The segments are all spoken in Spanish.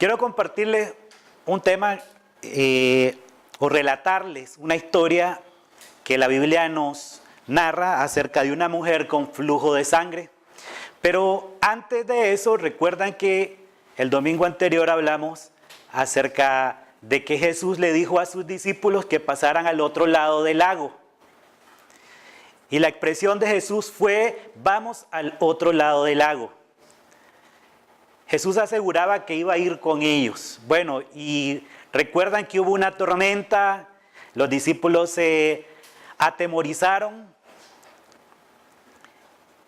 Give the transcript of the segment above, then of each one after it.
Quiero compartirles un tema o relatarles una historia que la Biblia nos narra acerca de una mujer con flujo de sangre. Pero antes de eso, recuerdan que el domingo anterior hablamos acerca de que Jesús le dijo a sus discípulos que pasaran al otro lado del lago. Y la expresión de Jesús fue: vamos al otro lado del lago. Jesús aseguraba que iba a ir con ellos. Bueno, y recuerdan que hubo una tormenta, los discípulos se atemorizaron.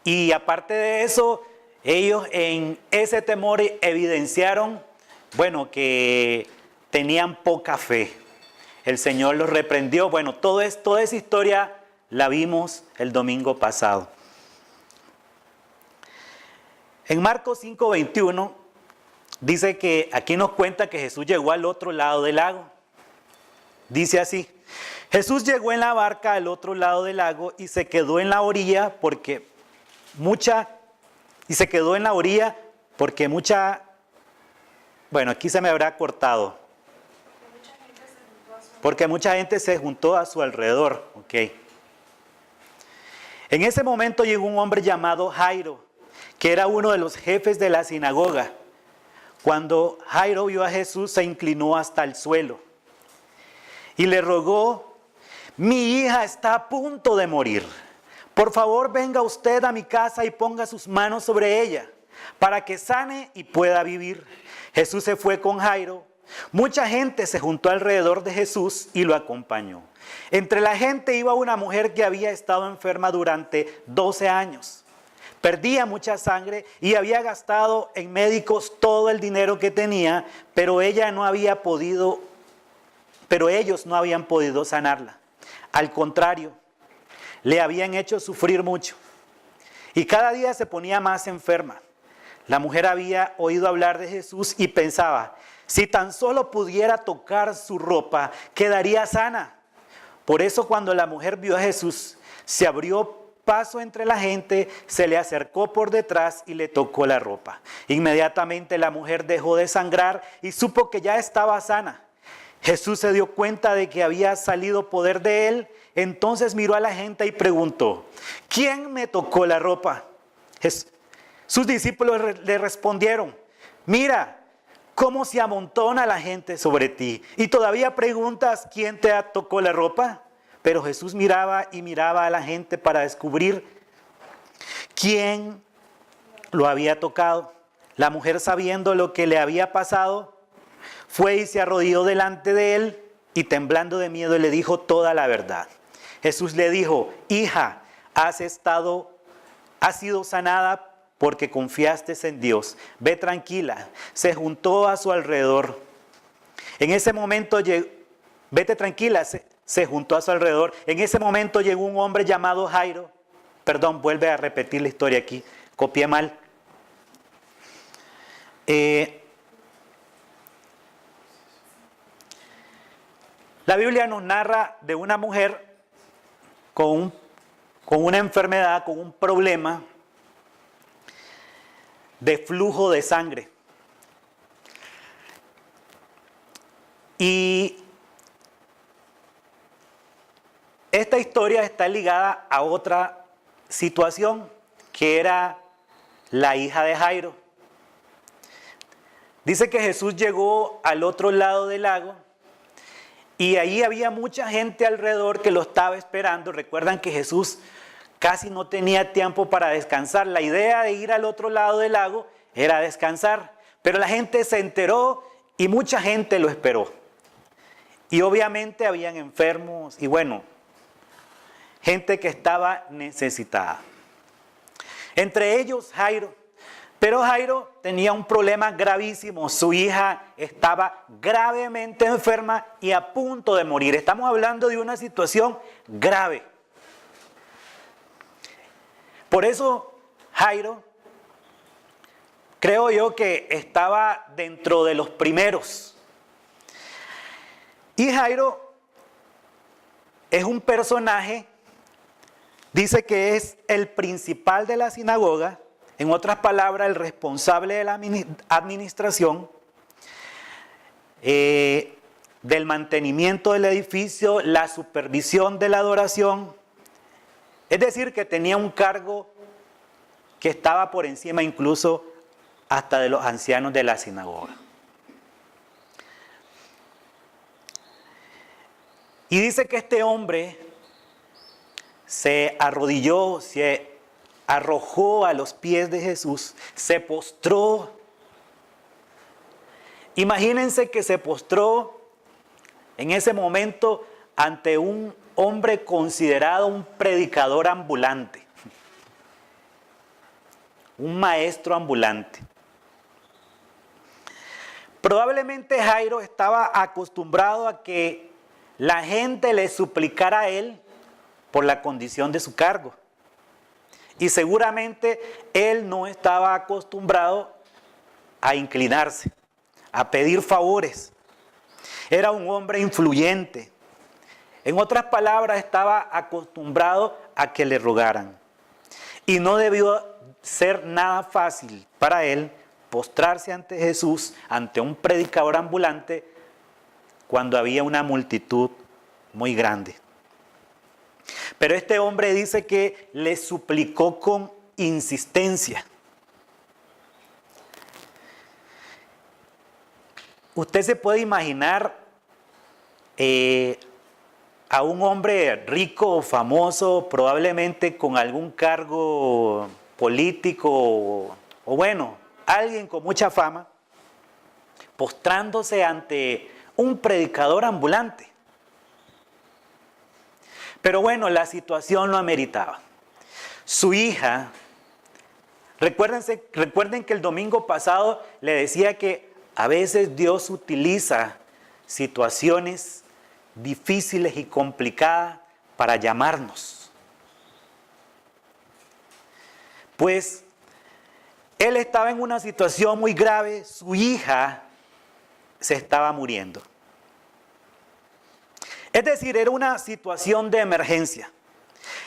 Y aparte de eso, ellos en ese temor evidenciaron, que tenían poca fe. El Señor los reprendió. Bueno, toda esa historia la vimos el domingo pasado. En Marcos 5:21 dice que aquí nos cuenta que Jesús llegó al otro lado del lago. Dice así: Jesús llegó en la barca al otro lado del lago y se quedó en la orilla porque aquí se me habrá cortado. Porque mucha gente se juntó a su alrededor. Okay. En ese momento llegó un hombre llamado Jairo, que era uno de los jefes de la sinagoga. Cuando Jairo vio a Jesús, se inclinó hasta el suelo y le rogó: mi hija está a punto de morir. Por favor, venga usted a mi casa y ponga sus manos sobre ella, para que sane y pueda vivir. Jesús se fue con Jairo. Mucha gente se juntó alrededor de Jesús y lo acompañó. Entre la gente iba una mujer que había estado enferma durante 12 años. Perdía mucha sangre y había gastado en médicos todo el dinero que tenía, pero ellos no habían podido sanarla. Al contrario, le habían hecho sufrir mucho y cada día se ponía más enferma. La mujer había oído hablar de Jesús y pensaba: si tan solo pudiera tocar su ropa, quedaría sana. Por eso, cuando la mujer vio a Jesús, se abrió paso entre la gente, se le acercó por detrás y le tocó la ropa. Inmediatamente la mujer dejó de sangrar y supo que ya estaba sana. Jesús se dio cuenta de que había salido poder de él. Entonces miró a la gente y preguntó: ¿quién me tocó la ropa? Sus discípulos le respondieron: mira cómo se amontona la gente sobre ti, y todavía preguntas quién te tocó la ropa. Pero Jesús miraba y miraba a la gente para descubrir quién lo había tocado. La mujer, sabiendo lo que le había pasado, fue y se arrodilló delante de él y, temblando de miedo, le dijo toda la verdad. Jesús le dijo: hija, has sido sanada porque confiaste en Dios. Ve tranquila. Se juntó a su alrededor. En ese momento vete tranquila. Se juntó a su alrededor. En ese momento llegó un hombre llamado Jairo. Perdón, vuelve a repetir la historia aquí. Copié mal. La Biblia nos narra de una mujer con una enfermedad, con un problema de flujo de sangre. Y esta historia está ligada a otra situación, que era la hija de Jairo. Dice que Jesús llegó al otro lado del lago y ahí había mucha gente alrededor que lo estaba esperando. Recuerdan que Jesús casi no tenía tiempo para descansar. La idea de ir al otro lado del lago era descansar, pero la gente se enteró y mucha gente lo esperó. Y obviamente habían enfermos y gente que estaba necesitada. Entre ellos Jairo. Pero Jairo tenía un problema gravísimo. Su hija estaba gravemente enferma y a punto de morir. Estamos hablando de una situación grave. Por eso Jairo, creo yo que estaba dentro de los primeros. Y Jairo es un personaje, dice que es el principal de la sinagoga, en otras palabras, el responsable de la administración, del mantenimiento del edificio, la supervisión de la adoración. Es decir, que tenía un cargo que estaba por encima incluso hasta de los ancianos de la sinagoga. Y dice que este hombre se arrodilló, se arrojó a los pies de Jesús, se postró. Imagínense que se postró en ese momento ante un hombre considerado un predicador ambulante, un maestro ambulante. Probablemente Jairo estaba acostumbrado a que la gente le suplicara a él por la condición de su cargo. Y seguramente él no estaba acostumbrado a inclinarse, a pedir favores. Era un hombre influyente. En otras palabras, estaba acostumbrado a que le rogaran. Y no debió ser nada fácil para él postrarse ante Jesús, ante un predicador ambulante, cuando había una multitud muy grande. Pero este hombre dice que le suplicó con insistencia. Usted se puede imaginar a un hombre rico o famoso, probablemente con algún cargo político o bueno, alguien con mucha fama, postrándose ante un predicador ambulante. Pero bueno, la situación lo ameritaba. Su hija, recuerden que el domingo pasado le decía que a veces Dios utiliza situaciones difíciles y complicadas para llamarnos. Pues él estaba en una situación muy grave, su hija se estaba muriendo. Es decir, era una situación de emergencia.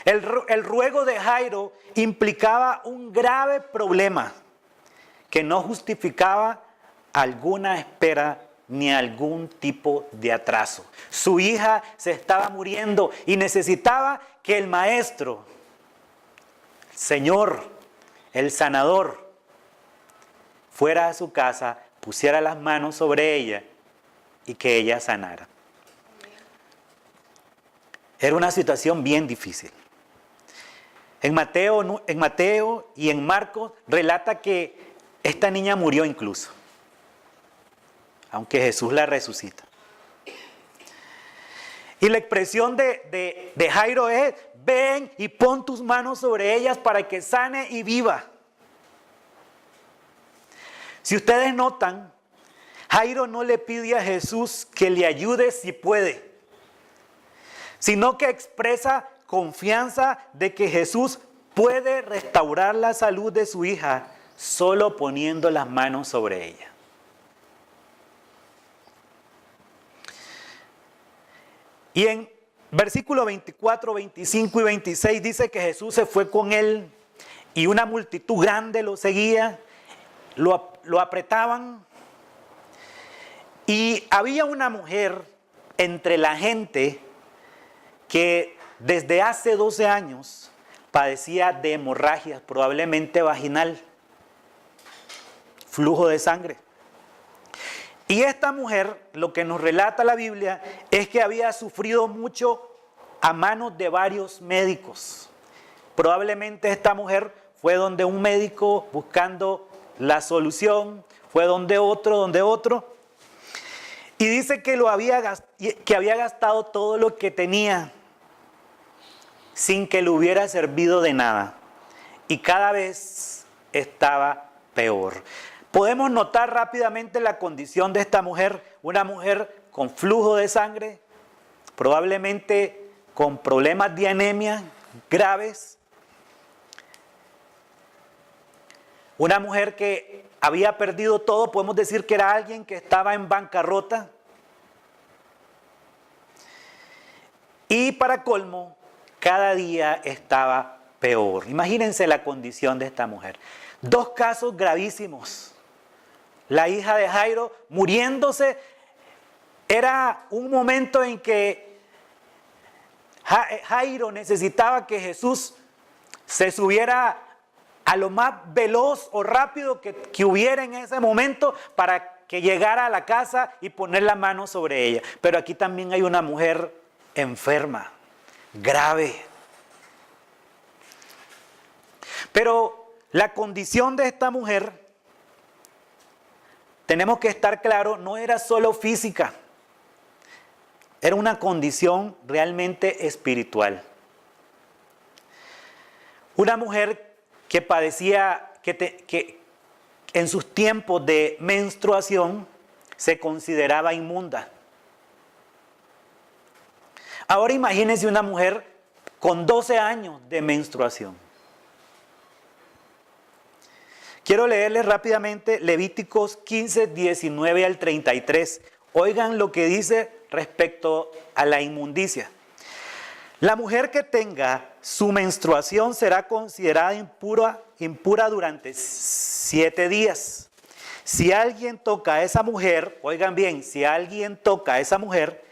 El ruego de Jairo implicaba un grave problema que no justificaba alguna espera ni algún tipo de atraso. Su hija se estaba muriendo y necesitaba que el maestro, el Señor, el sanador, fuera a su casa, pusiera las manos sobre ella y que ella sanara. Era una situación bien difícil. En Mateo y en Marcos relata que esta niña murió incluso, aunque Jesús la resucita. Y la expresión de Jairo es: ven y pon tus manos sobre ellas para que sane y viva. Si ustedes notan, Jairo no le pide a Jesús que le ayude si puede, sino que expresa confianza de que Jesús puede restaurar la salud de su hija solo poniendo las manos sobre ella. Y en versículos 24, 25 y 26 dice que Jesús se fue con él y una multitud grande lo seguía, lo apretaban. Y había una mujer entre la gente que desde hace 12 años padecía de hemorragias, probablemente vaginal, flujo de sangre. Y esta mujer, lo que nos relata la Biblia, es que había sufrido mucho a manos de varios médicos. Probablemente esta mujer fue donde un médico buscando la solución, fue donde otro. Y dice que había gastado todo lo que tenía sin que le hubiera servido de nada. Y cada vez estaba peor. Podemos notar rápidamente la condición de esta mujer, una mujer con flujo de sangre, probablemente con problemas de anemia graves. Una mujer que había perdido todo, podemos decir que era alguien que estaba en bancarrota. Y para colmo, cada día estaba peor. Imagínense la condición de esta mujer. 2 casos gravísimos. La hija de Jairo muriéndose, Era un momento en que Jairo necesitaba que Jesús se subiera a lo más veloz o rápido que hubiera en ese momento para que llegara a la casa y poner la mano sobre ella. Pero aquí también hay una mujer enferma, grave. Pero la condición de esta mujer, tenemos que estar claros, no era solo física, era una condición realmente espiritual. Una mujer que padecía, que en sus tiempos de menstruación se consideraba inmunda. Ahora imagínense una mujer con 12 años de menstruación. Quiero leerles rápidamente Levíticos 15, 19 al 33. Oigan lo que dice respecto a la inmundicia. La mujer que tenga su menstruación será considerada impura durante 7 días. Si alguien toca a esa mujer, oigan bien, si alguien toca a esa mujer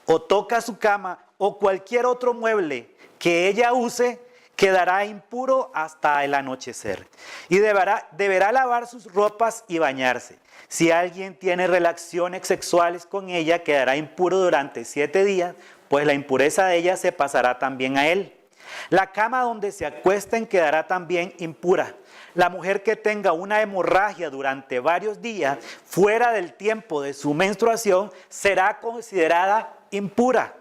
o toca su cama o cualquier otro mueble que ella use, quedará impuro hasta el anochecer y deberá lavar sus ropas y bañarse. Si alguien tiene relaciones sexuales con ella, quedará impuro durante 7 días, pues la impureza de ella se pasará también a él. La cama donde se acuesten quedará también impura. La mujer que tenga una hemorragia durante varios días fuera del tiempo de su menstruación será considerada impura.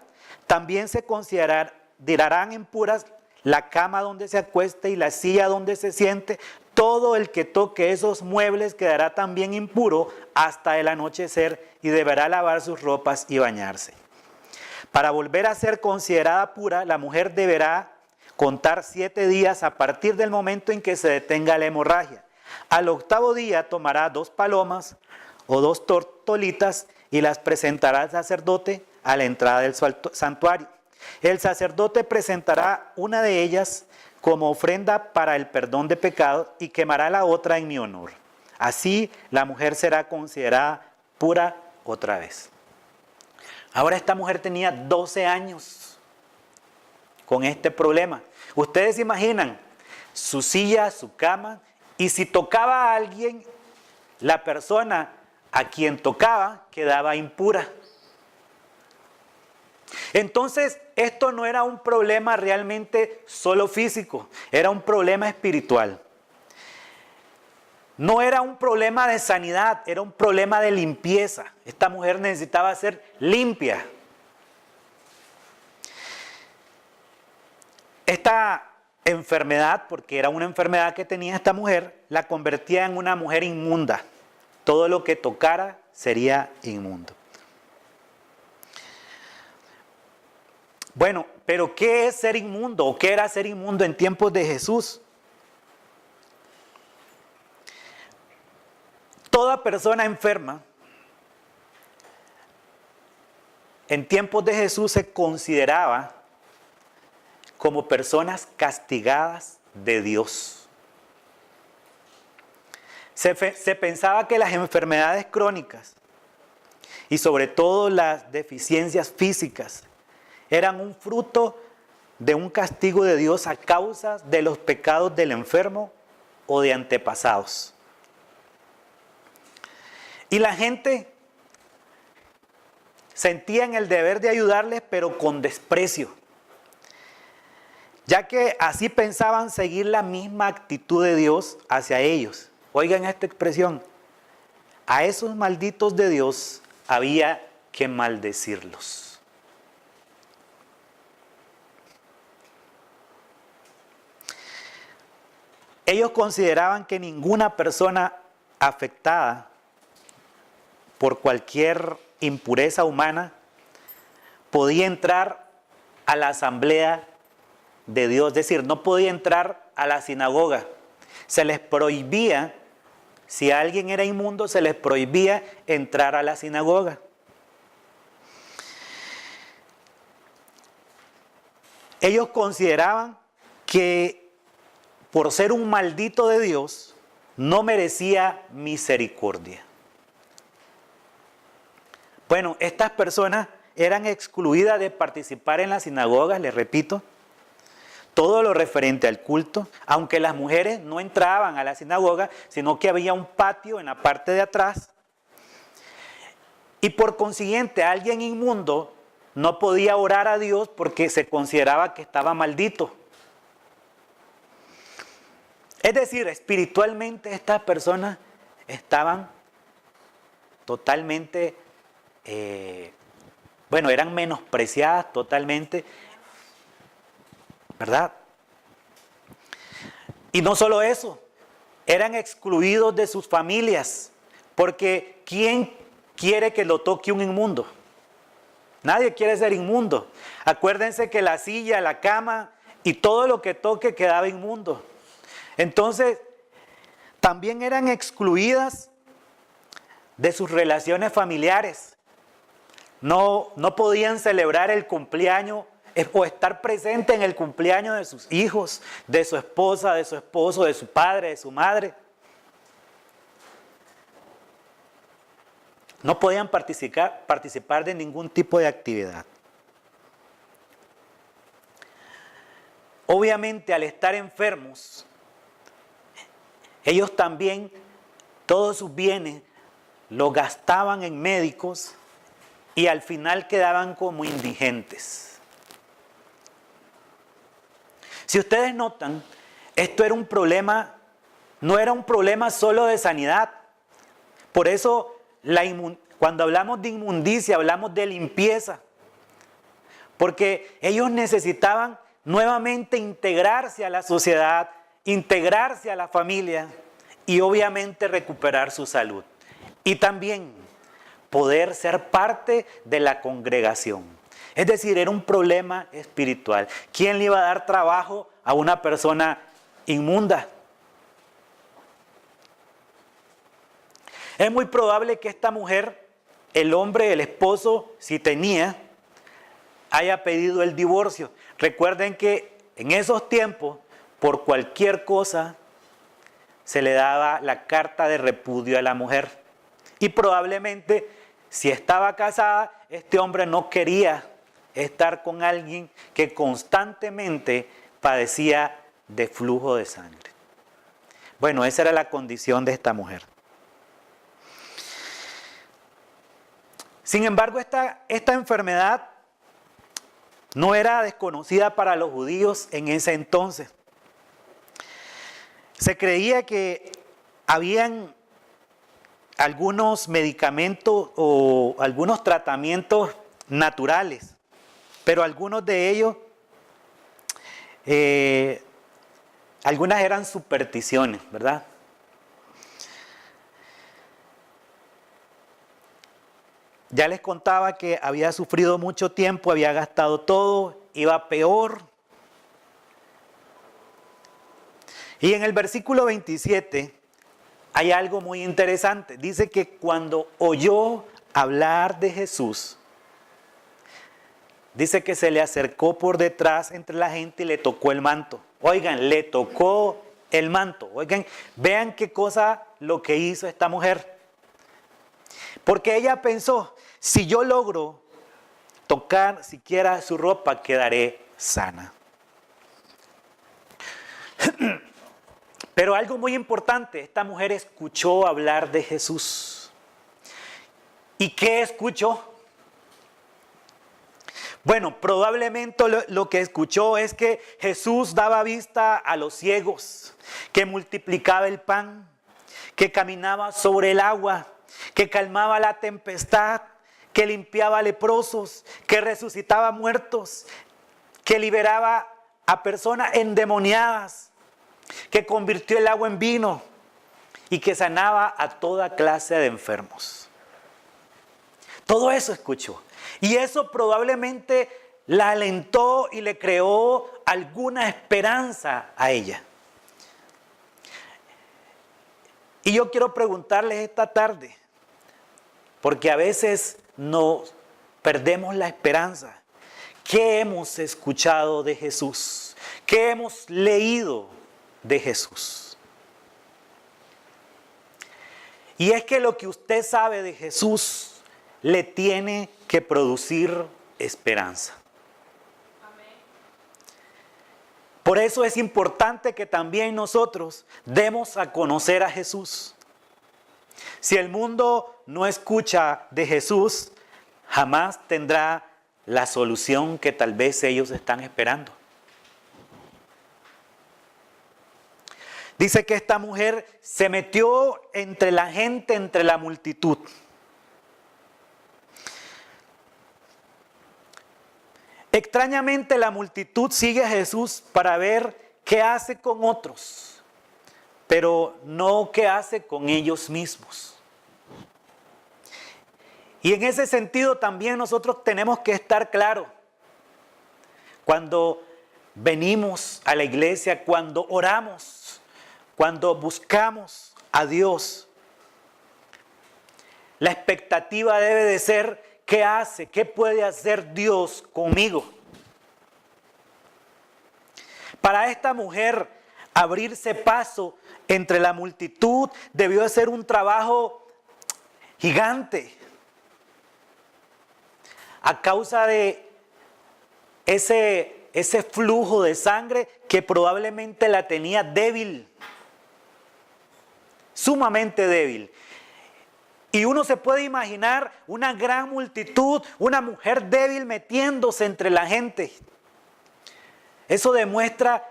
También se considerarán impuras la cama donde se acueste y la silla donde se siente. Todo el que toque esos muebles quedará también impuro hasta el anochecer y deberá lavar sus ropas y bañarse. Para volver a ser considerada pura, la mujer deberá contar 7 días a partir del momento en que se detenga la hemorragia. Al 8º día tomará 2 palomas o 2 tortolitas y las presentará al sacerdote a la entrada del santuario. El sacerdote presentará una de ellas como ofrenda para el perdón de pecados y quemará la otra en mi honor. Así la mujer será considerada pura otra vez. Ahora esta mujer tenía 12 años con este problema. Ustedes se imaginan su silla, su cama, y si tocaba a alguien, la persona a quien tocaba quedaba impura. Entonces, esto no era un problema realmente solo físico, era un problema espiritual. No era un problema de sanidad, era un problema de limpieza. Esta mujer necesitaba ser limpia. Esta enfermedad, porque era una enfermedad que tenía esta mujer, la convertía en una mujer inmunda. Todo lo que tocara sería inmundo. Bueno, pero ¿qué es ser inmundo? ¿O qué era ser inmundo en tiempos de Jesús? Toda persona enferma en tiempos de Jesús se consideraba como personas castigadas de Dios. Se pensaba que las enfermedades crónicas y sobre todo las deficiencias físicas eran un fruto de un castigo de Dios a causa de los pecados del enfermo o de antepasados. Y la gente sentía en el deber de ayudarles, pero con desprecio, ya que así pensaban seguir la misma actitud de Dios hacia ellos. Oigan esta expresión: a esos malditos de Dios había que maldecirlos. Ellos consideraban que ninguna persona afectada por cualquier impureza humana podía entrar a la asamblea de Dios, es decir, no podía entrar a la sinagoga. Se les prohibía, si alguien era inmundo, se les prohibía entrar a la sinagoga. Ellos consideraban que por ser un maldito de Dios no merecía misericordia. Bueno, estas personas eran excluidas de participar en las sinagogas, les repito, todo lo referente al culto, aunque las mujeres no entraban a la sinagoga, sino que había un patio en la parte de atrás. Y por consiguiente, alguien inmundo no podía orar a Dios porque se consideraba que estaba maldito. Es decir, espiritualmente estas personas estaban totalmente, eran menospreciadas totalmente, ¿verdad? Y no solo eso, eran excluidos de sus familias, porque ¿quién quiere que lo toque un inmundo? Nadie quiere ser inmundo. Acuérdense que la silla, la cama y todo lo que toque quedaba inmundo. Entonces, también eran excluidas de sus relaciones familiares. No podían celebrar el cumpleaños o estar presente en el cumpleaños de sus hijos, de su esposa, de su esposo, de su padre, de su madre. No podían participar de ningún tipo de actividad. Obviamente, al estar enfermos, ellos también, todos sus bienes, los gastaban en médicos y al final quedaban como indigentes. Si ustedes notan, esto era un problema, no era un problema solo de sanidad. Por eso, cuando hablamos de inmundicia, hablamos de limpieza. Porque ellos necesitaban nuevamente integrarse a la sociedad, integrarse a la familia y obviamente recuperar su salud. Y también poder ser parte de la congregación. Es decir, era un problema espiritual. ¿Quién le iba a dar trabajo a una persona inmunda? Es muy probable que esta mujer, el hombre, el esposo, si tenía, haya pedido el divorcio. Recuerden que en esos tiempos, por cualquier cosa, se le daba la carta de repudio a la mujer. Y probablemente, si estaba casada, este hombre no quería estar con alguien que constantemente padecía de flujo de sangre. Bueno, esa era la condición de esta mujer. Sin embargo, esta enfermedad no era desconocida para los judíos en ese entonces. Se creía que habían algunos medicamentos o algunos tratamientos naturales, pero algunos de ellos, algunas eran supersticiones, ¿verdad? Ya les contaba que había sufrido mucho tiempo, había gastado todo, iba peor. Y en el versículo 27 hay algo muy interesante. Dice que cuando oyó hablar de Jesús, dice que se le acercó por detrás entre la gente y le tocó el manto. Oigan, le tocó el manto. Oigan, vean qué cosa lo que hizo esta mujer. Porque ella pensó, si yo logro tocar siquiera su ropa, quedaré sana. Pero algo muy importante, esta mujer escuchó hablar de Jesús. ¿Y qué escuchó? Bueno, probablemente lo que escuchó es que Jesús daba vista a los ciegos, que multiplicaba el pan, que caminaba sobre el agua, que calmaba la tempestad, que limpiaba leprosos, que resucitaba muertos, que liberaba a personas endemoniadas, que convirtió el agua en vino y que sanaba a toda clase de enfermos. Todo eso escuchó. Y eso probablemente la alentó y le creó alguna esperanza a ella. Y yo quiero preguntarles esta tarde, porque a veces nos perdemos la esperanza. ¿Qué hemos escuchado de Jesús? ¿Qué hemos leído de Jesús? Y es que lo que usted sabe de Jesús le tiene que producir esperanza. Por eso es importante que también nosotros demos a conocer a Jesús. Si el mundo no escucha de Jesús, jamás tendrá la solución que tal vez ellos están esperando. Dice que esta mujer se metió entre la gente, entre la multitud. Extrañamente la multitud sigue a Jesús para ver qué hace con otros, pero no qué hace con ellos mismos. Y en ese sentido también nosotros tenemos que estar claros. Cuando venimos a la iglesia, cuando oramos, cuando buscamos a Dios, la expectativa debe de ser: ¿qué hace? ¿Qué puede hacer Dios conmigo? Para esta mujer, abrirse paso entre la multitud debió de ser un trabajo gigante. A causa de ese flujo de sangre que probablemente la tenía débil, sumamente débil. Y uno se puede imaginar una gran multitud, una mujer débil metiéndose entre la gente. Eso demuestra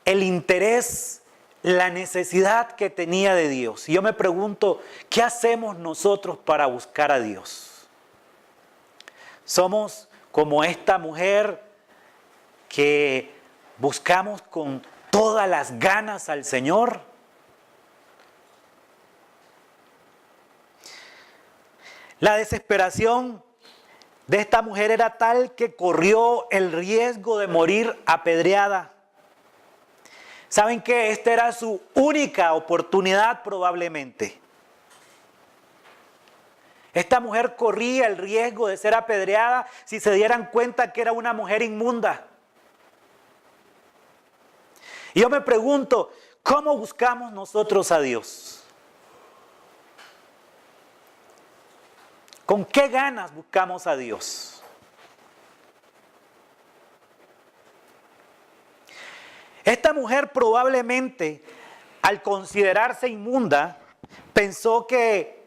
el interés, la necesidad que tenía de Dios. Y yo me pregunto, ¿qué hacemos nosotros para buscar a Dios? Somos como esta mujer que buscamos con todas las ganas al Señor. La desesperación de esta mujer era tal que corrió el riesgo de morir apedreada. ¿Saben qué? Esta era su única oportunidad probablemente. Esta mujer corría el riesgo de ser apedreada si se dieran cuenta que era una mujer inmunda. Y yo me pregunto, ¿cómo buscamos nosotros a Dios? ¿Con qué ganas buscamos a Dios? Esta mujer probablemente, al considerarse inmunda, pensó que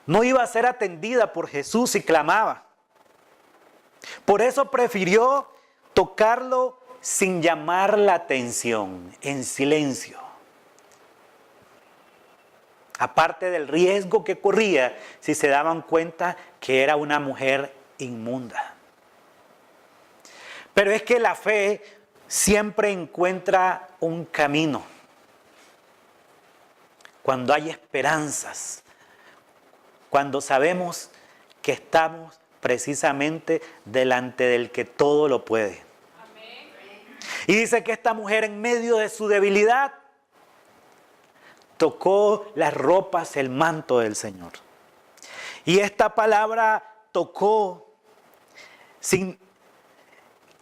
no iba a ser atendida por Jesús y clamaba. Por eso prefirió tocarlo sin llamar la atención, en silencio. Aparte del riesgo que corría si se daban cuenta que era una mujer inmunda. Pero es que la fe siempre encuentra un camino. Cuando hay esperanzas, cuando sabemos que estamos precisamente delante del que todo lo puede. Amén. Y dice que esta mujer, en medio de su debilidad, tocó las ropas, el manto del Señor. Y esta palabra tocó, sin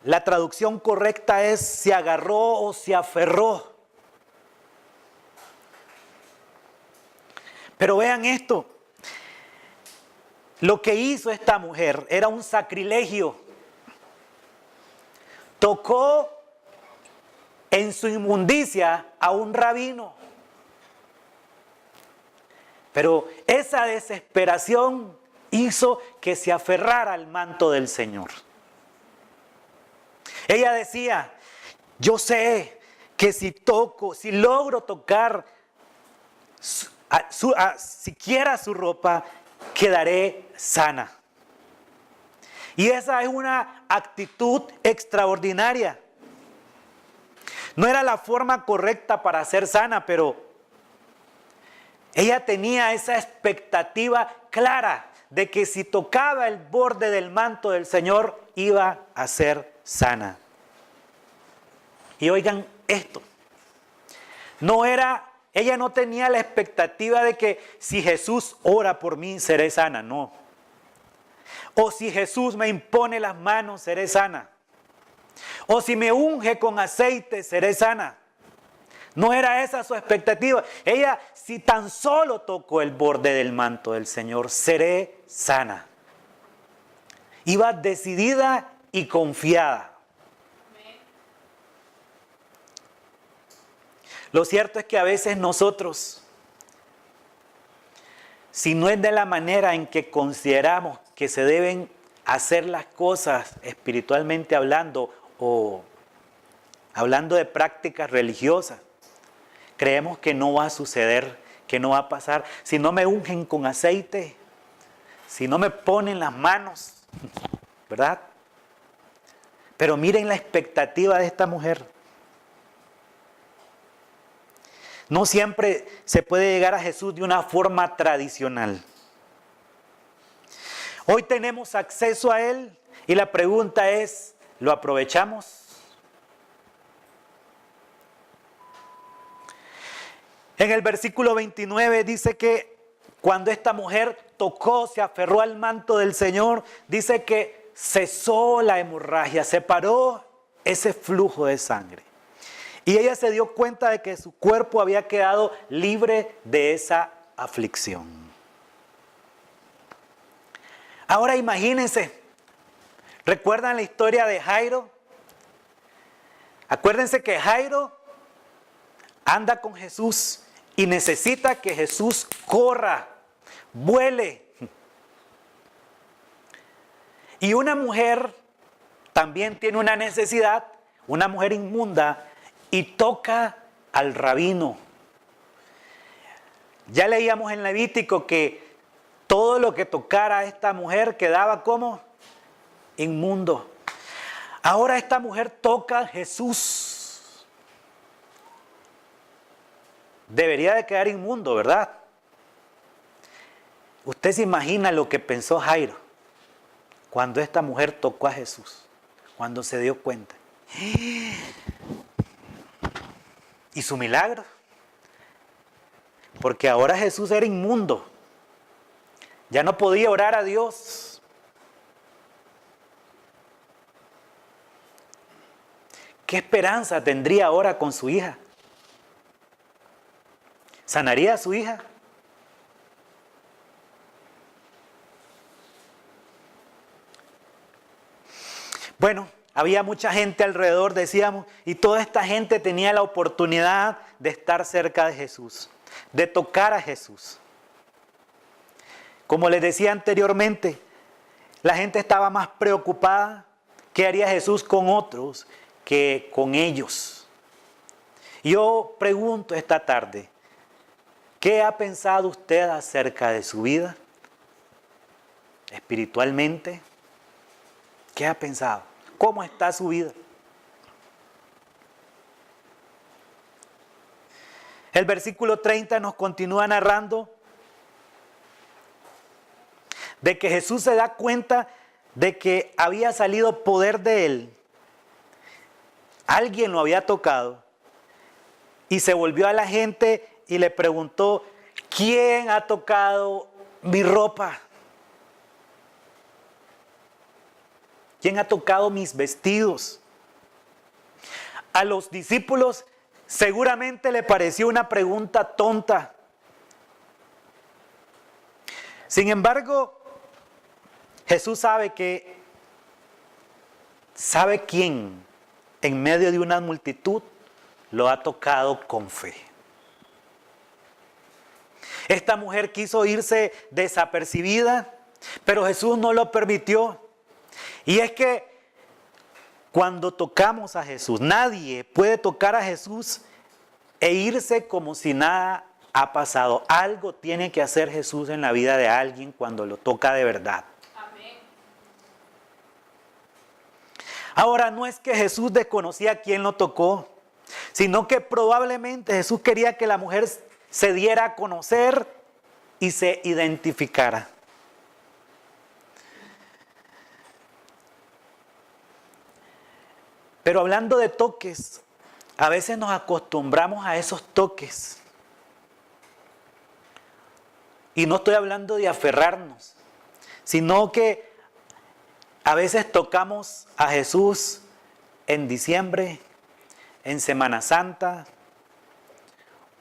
la traducción correcta es se agarró o se aferró. Pero vean esto. Lo que hizo esta mujer era un sacrilegio. Tocó en su inmundicia a un rabino. Pero esa desesperación hizo que se aferrara al manto del Señor. Ella decía, yo sé que si logro tocar siquiera su ropa, quedaré sana. Y esa es una actitud extraordinaria. No era la forma correcta para ser sana, pero ella tenía esa expectativa clara de que si tocaba el borde del manto del Señor, iba a ser sana. Y oigan esto, ella no tenía la expectativa de que si Jesús ora por mí, seré sana, no. O si Jesús me impone las manos, seré sana. O si me unge con aceite, seré sana. No era esa su expectativa. Ella, si tan solo toco el borde del manto del Señor, seré sana. Iba decidida y confiada. Lo cierto es que a veces nosotros, si no es de la manera en que consideramos que se deben hacer las cosas espiritualmente hablando o hablando de prácticas religiosas, creemos que no va a suceder, que no va a pasar. Si no me ungen con aceite, si no me ponen las manos, ¿verdad? Pero miren la expectativa de esta mujer. No siempre se puede llegar a Jesús de una forma tradicional. Hoy tenemos acceso a Él y la pregunta es, ¿lo aprovechamos? En el versículo 29 dice que cuando esta mujer tocó, se aferró al manto del Señor, dice que cesó la hemorragia, se paró ese flujo de sangre. Y ella se dio cuenta de que su cuerpo había quedado libre de esa aflicción. Ahora imagínense, ¿recuerdan la historia de Jairo? Acuérdense que Jairo anda con Jesús y necesita que Jesús corra, vuele. Y una mujer también tiene una necesidad, una mujer inmunda, y toca al rabino. Ya leíamos en Levítico que todo lo que tocara a esta mujer quedaba como inmundo. Ahora esta mujer toca a Jesús. Debería de quedar inmundo, ¿verdad? Usted se imagina lo que pensó Jairo cuando esta mujer tocó a Jesús, cuando se dio cuenta. Y su milagro, porque ahora Jesús era inmundo, ya no podía orar a Dios. ¿Qué esperanza tendría ahora con su hija? ¿Sanaría a su hija? Bueno, había mucha gente alrededor, decíamos, y toda esta gente tenía la oportunidad de estar cerca de Jesús, de tocar a Jesús. Como les decía anteriormente, la gente estaba más preocupada qué haría Jesús con otros que con ellos. Yo pregunto esta tarde, ¿qué ha pensado usted acerca de su vida? Espiritualmente, ¿qué ha pensado? ¿Cómo está su vida? El versículo 30 nos continúa narrando de que Jesús se da cuenta de que había salido poder de él. Alguien lo había tocado y se volvió a la gente y le preguntó, ¿quién ha tocado mi ropa? ¿Quién ha tocado mis vestidos? A los discípulos seguramente le pareció una pregunta tonta. Sin embargo, Jesús sabe quién en medio de una multitud lo ha tocado con fe. Esta mujer quiso irse desapercibida, pero Jesús no lo permitió. Y es que cuando tocamos a Jesús, nadie puede tocar a Jesús e irse como si nada ha pasado. Algo tiene que hacer Jesús en la vida de alguien cuando lo toca de verdad. Amén. Ahora, no es que Jesús desconocía a quién lo tocó, sino que probablemente Jesús quería que la mujer se diera a conocer y se identificara. Pero hablando de toques, a veces nos acostumbramos a esos toques. Y no estoy hablando de aferrarnos, sino que a veces tocamos a Jesús en diciembre, en Semana Santa,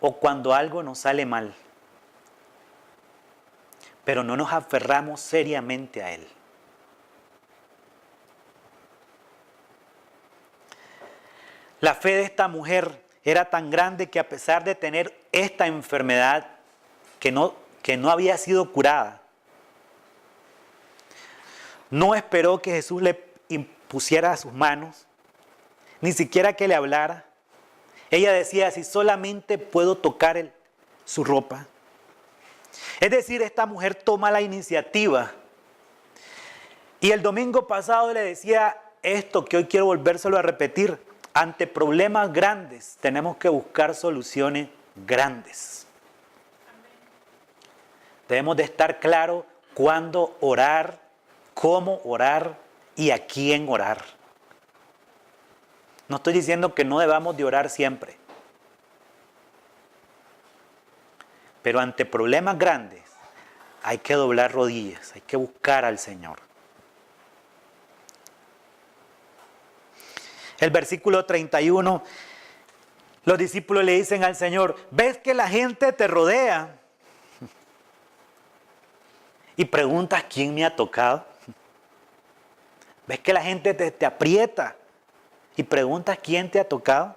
o cuando algo nos sale mal, pero no nos aferramos seriamente a Él. La fe de esta mujer era tan grande que a pesar de tener esta enfermedad que no había sido curada, no esperó que Jesús le impusiera sus manos, ni siquiera que le hablara. Ella decía, si solamente puedo tocar su ropa. Es decir, esta mujer toma la iniciativa. Y el domingo pasado le decía esto que hoy quiero volvérselo a repetir. Ante problemas grandes tenemos que buscar soluciones grandes. Debemos de estar claros cuándo orar, cómo orar y a quién orar. No estoy diciendo que no debamos de orar siempre. Pero ante problemas grandes hay que doblar rodillas, hay que buscar al Señor. El versículo 31, los discípulos le dicen al Señor, ¿ves que la gente te rodea? Y preguntas, ¿quién me ha tocado? ¿Ves que la gente te aprieta? Y preguntas, ¿quién te ha tocado?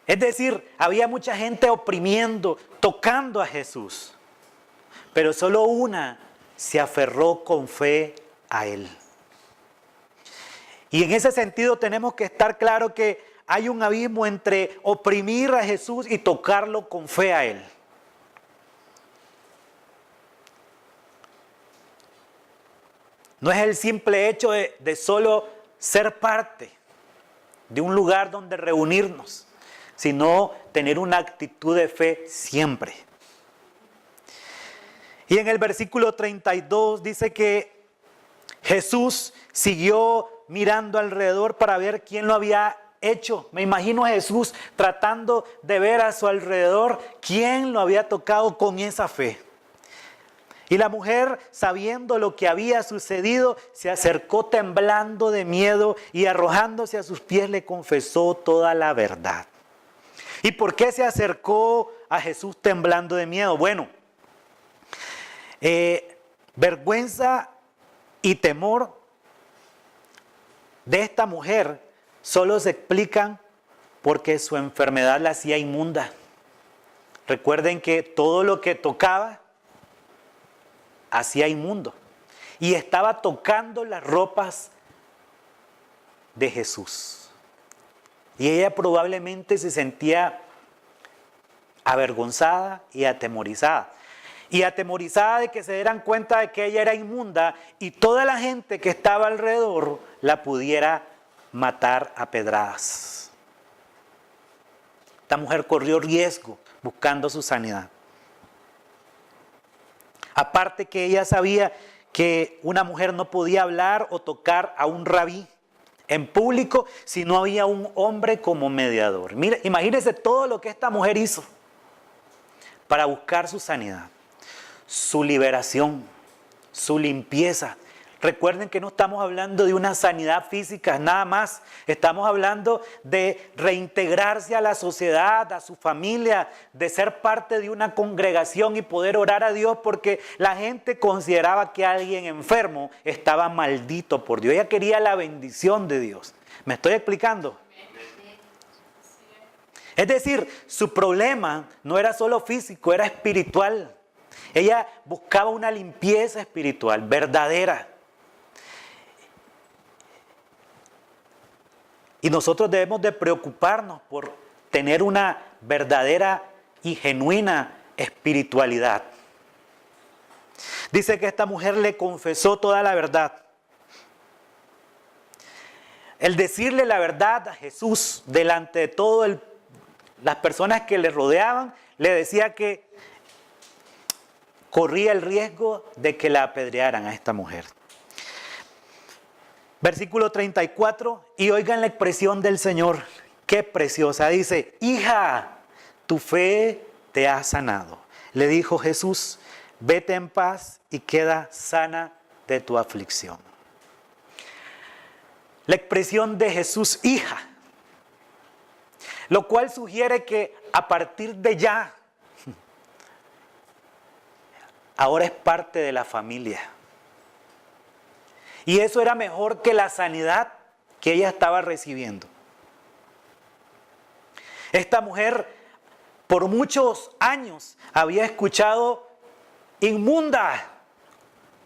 Es decir, había mucha gente oprimiendo, tocando a Jesús. Pero solo una se aferró con fe a Él. Y en ese sentido tenemos que estar claro que hay un abismo entre oprimir a Jesús y tocarlo con fe a Él. No es el simple hecho de solo ser parte de un lugar donde reunirnos, sino tener una actitud de fe siempre. Y en el versículo 32 dice que Jesús siguió mirando alrededor para ver quién lo había hecho. Me imagino a Jesús tratando de ver a su alrededor quién lo había tocado con esa fe. Y la mujer, sabiendo lo que había sucedido, se acercó temblando de miedo y arrojándose a sus pies le confesó toda la verdad. ¿Y por qué se acercó a Jesús temblando de miedo? Bueno, vergüenza y temor de esta mujer solo se explican porque su enfermedad la hacía inmunda. Recuerden que todo lo que tocaba hacía inmundo. Y estaba tocando las ropas de Jesús. Y ella probablemente se sentía avergonzada y atemorizada. Y atemorizada de que se dieran cuenta de que ella era inmunda y toda la gente que estaba alrededor la pudiera matar a pedradas. Esta mujer corrió riesgo buscando su sanidad. Aparte que ella sabía que una mujer no podía hablar o tocar a un rabí en público si no había un hombre como mediador. Mire, imagínense todo lo que esta mujer hizo para buscar su sanidad, su liberación, su limpieza. Recuerden que no estamos hablando de una sanidad física nada más, estamos hablando de reintegrarse a la sociedad, a su familia, de ser parte de una congregación y poder orar a Dios porque la gente consideraba que alguien enfermo estaba maldito por Dios. Ella quería la bendición de Dios. ¿Me estoy explicando? Es decir, su problema no era solo físico, era espiritual. Ella buscaba una limpieza espiritual verdadera. Y nosotros debemos de preocuparnos por tener una verdadera y genuina espiritualidad. Dice que esta mujer le confesó toda la verdad. El decirle la verdad a Jesús delante de todas las personas que le rodeaban, le decía que corría el riesgo de que la apedrearan a esta mujer. Versículo 34, y oigan la expresión del Señor, qué preciosa. Dice, hija, tu fe te ha sanado. Le dijo Jesús, vete en paz y queda sana de tu aflicción. La expresión de Jesús, hija, Lo cual sugiere que a partir de ya, ahora es parte de la familia. Y eso era mejor que la sanidad que ella estaba recibiendo. Esta mujer por muchos años había escuchado inmunda.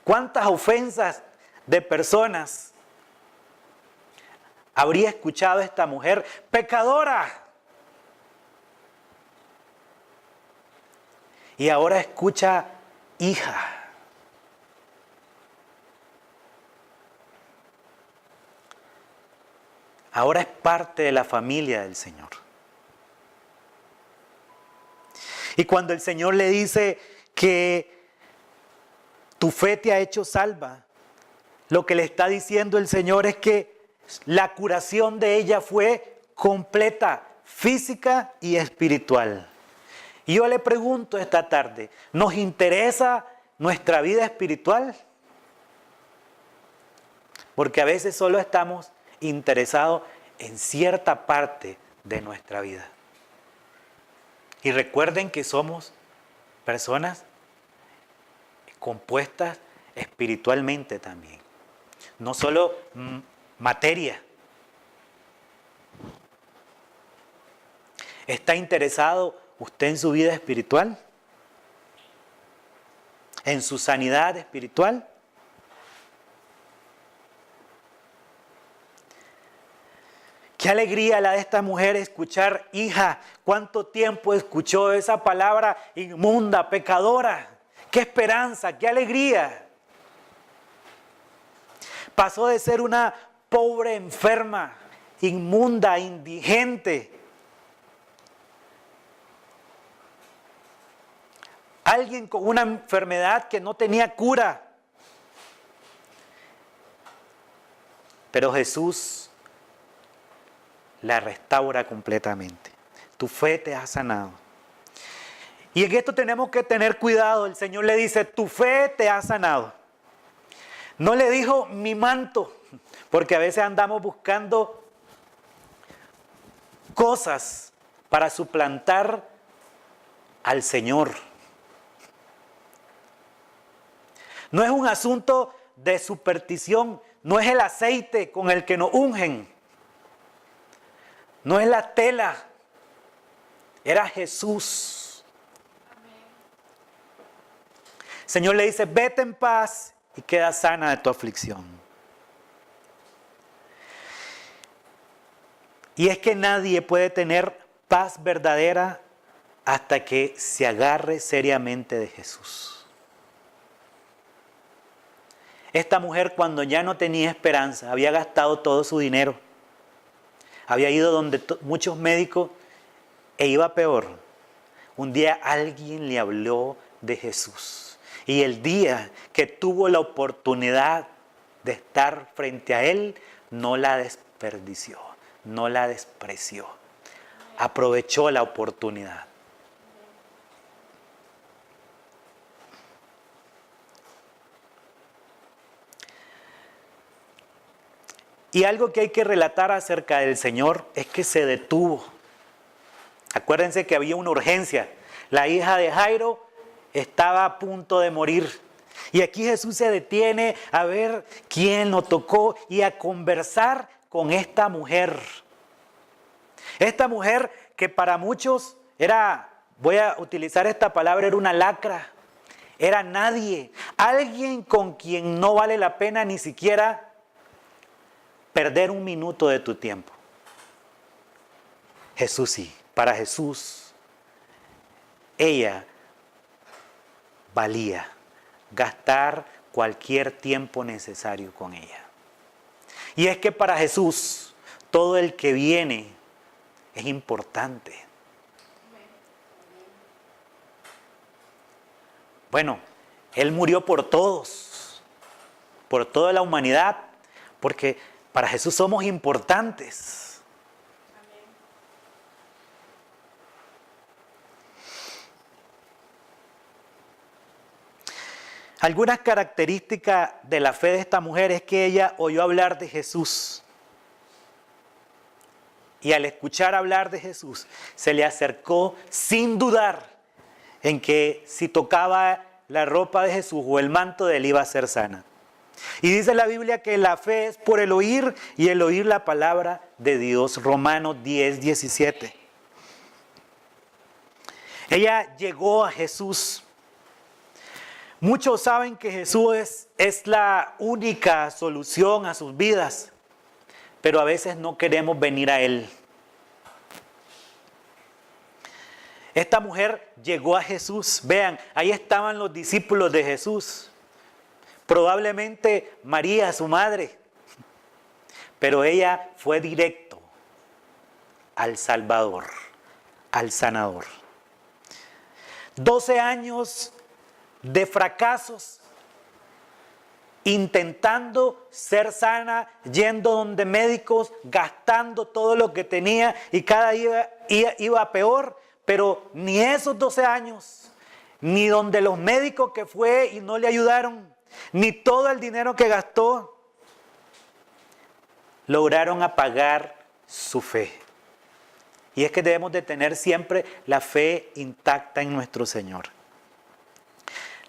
¿Cuántas ofensas de personas habría escuchado esta mujer? Pecadora. Y ahora escucha hija. Ahora es parte de la familia del Señor. Y cuando el Señor le dice que tu fe te ha hecho salva, lo que le está diciendo el Señor es que la curación de ella fue completa, física y espiritual. Y yo le pregunto esta tarde, ¿nos interesa nuestra vida espiritual? Porque a veces solo estamos interesados en cierta parte de nuestra vida. Y recuerden que somos personas compuestas espiritualmente también. No solo materia. ¿Está interesado usted en su vida espiritual? ¿En su sanidad espiritual? Qué alegría la de esta mujer escuchar, hija, cuánto tiempo escuchó esa palabra inmunda, pecadora. Qué esperanza, qué alegría. Pasó de ser una pobre enferma, inmunda, indigente. Alguien con una enfermedad que no tenía cura. Pero Jesús la restaura completamente. Tu fe te ha sanado. Y en esto tenemos que tener cuidado. El Señor le dice, tu fe te ha sanado. No le dijo mi manto, porque a veces andamos buscando cosas para suplantar al Señor. No es un asunto de superstición, no es el aceite con el que nos ungen. No es la tela, era Jesús. El Señor le dice, vete en paz y queda sana de tu aflicción. Y es que nadie puede tener paz verdadera hasta que se agarre seriamente de Jesús. Esta mujer, cuando ya no tenía esperanza, había gastado todo su dinero, había ido donde muchos médicos e iba peor. Un día alguien le habló de Jesús. Y el día que tuvo la oportunidad de estar frente a Él, no la desperdició, no la despreció. Aprovechó la oportunidad. Y algo que hay que relatar acerca del Señor es que se detuvo. Acuérdense que había una urgencia. La hija de Jairo estaba a punto de morir. Y aquí Jesús se detiene a ver quién lo tocó y a conversar con esta mujer. Esta mujer que para muchos era, voy a utilizar esta palabra, era una lacra. Era nadie. Alguien con quien no vale la pena ni siquiera perder un minuto de tu tiempo. Jesús sí, para Jesús, ella valía gastar cualquier tiempo necesario con ella. Y es que para Jesús, todo el que viene es importante. Bueno, Él murió por todos, por toda la humanidad, porque para Jesús somos importantes. Algunas características de la fe de esta mujer es que ella oyó hablar de Jesús y al escuchar hablar de Jesús, se le acercó sin dudar en que si tocaba la ropa de Jesús o el manto de él iba a ser sana. Y dice la Biblia que la fe es por el oír y el oír la palabra de Dios. Romanos 10:17. Ella llegó a Jesús. Muchos saben que Jesús es la única solución a sus vidas, pero a veces no queremos venir a Él. Esta mujer llegó a Jesús. Vean, ahí estaban los discípulos de Jesús. Probablemente María, su madre. Pero ella fue directo al Salvador, al sanador. 12 años de fracasos, intentando ser sana, yendo donde médicos, gastando todo lo que tenía y cada día iba peor, pero ni esos 12 años, ni donde los médicos que fue y no le ayudaron, ni todo el dinero que gastó, lograron apagar su fe. Y es que debemos de tener siempre la fe intacta en nuestro Señor.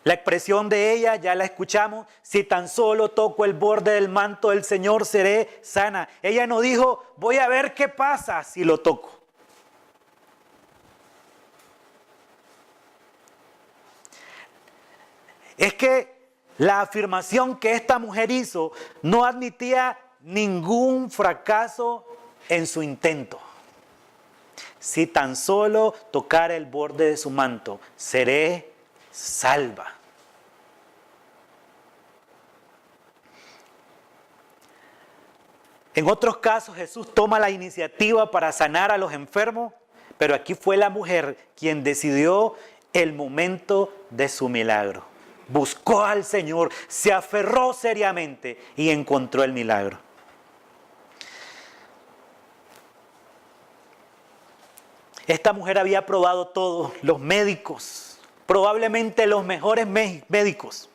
La expresión de ella, ya la escuchamos, si tan solo toco el borde del manto del Señor seré sana. Ella no dijo, voy a ver qué pasa si lo toco. Es que la afirmación que esta mujer hizo no admitía ningún fracaso en su intento. Si tan solo tocara el borde de su manto, seré salva. En otros casos Jesús toma la iniciativa para sanar a los enfermos, pero aquí fue la mujer quien decidió el momento de su milagro. Buscó al Señor, se aferró seriamente y encontró el milagro. Esta mujer había probado todo, los médicos, probablemente los mejores médicos.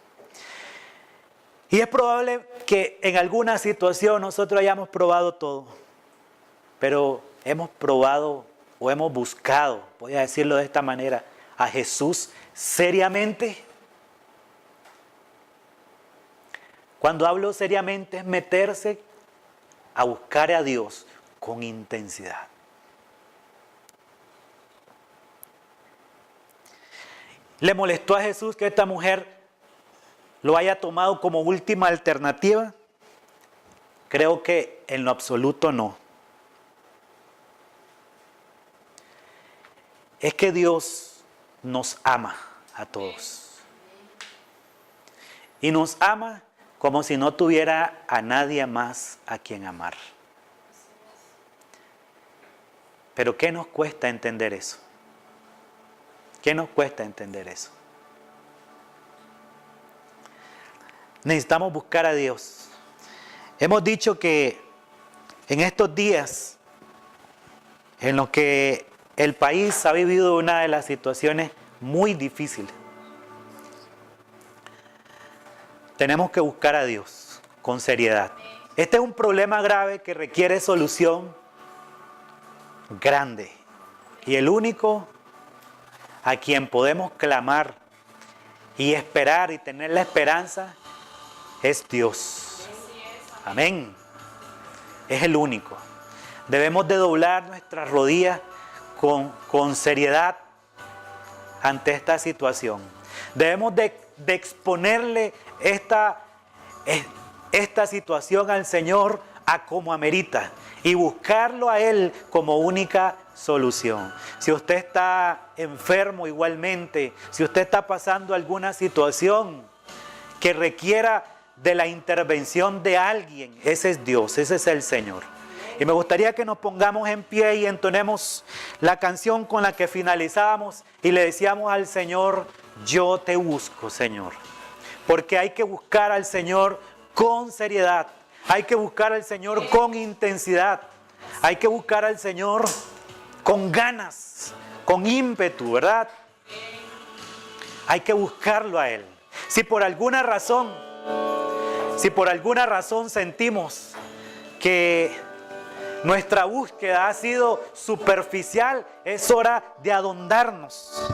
Y es probable que en alguna situación nosotros hayamos probado todo, pero hemos probado o hemos buscado, voy a decirlo de esta manera, a Jesús seriamente. Cuando hablo seriamente es meterse a buscar a Dios con intensidad. ¿Le molestó a Jesús que esta mujer lo haya tomado como última alternativa? Creo que en lo absoluto no. Es que Dios nos ama a todos. Y nos ama como si no tuviera a nadie más a quien amar. Pero ¿qué nos cuesta entender eso? ¿Qué nos cuesta entender eso? Necesitamos buscar a Dios. Hemos dicho que en estos días en los que el país ha vivido una de las situaciones muy difíciles, tenemos que buscar a Dios con seriedad. Este es un problema grave que requiere solución grande. Y el único a quien podemos clamar y esperar y tener la esperanza es Dios. Amén. Es el único. Debemos de doblar nuestras rodillas con seriedad ante esta situación. Debemos de exponerle esta situación al Señor a como amerita y buscarlo a Él como única solución. Si usted está enfermo igualmente, si usted está pasando alguna situación que requiera de la intervención de alguien, ese es Dios, ese es el Señor. Y me gustaría que nos pongamos en pie y entonemos la canción con la que finalizábamos y le decíamos al Señor, yo te busco, Señor. Porque hay que buscar al Señor con seriedad, hay que buscar al Señor con intensidad, hay que buscar al Señor con ganas, con ímpetu, ¿verdad? Hay que buscarlo a Él. Si por alguna razón sentimos que Nuestra búsqueda ha sido superficial. Es hora de adondarnos.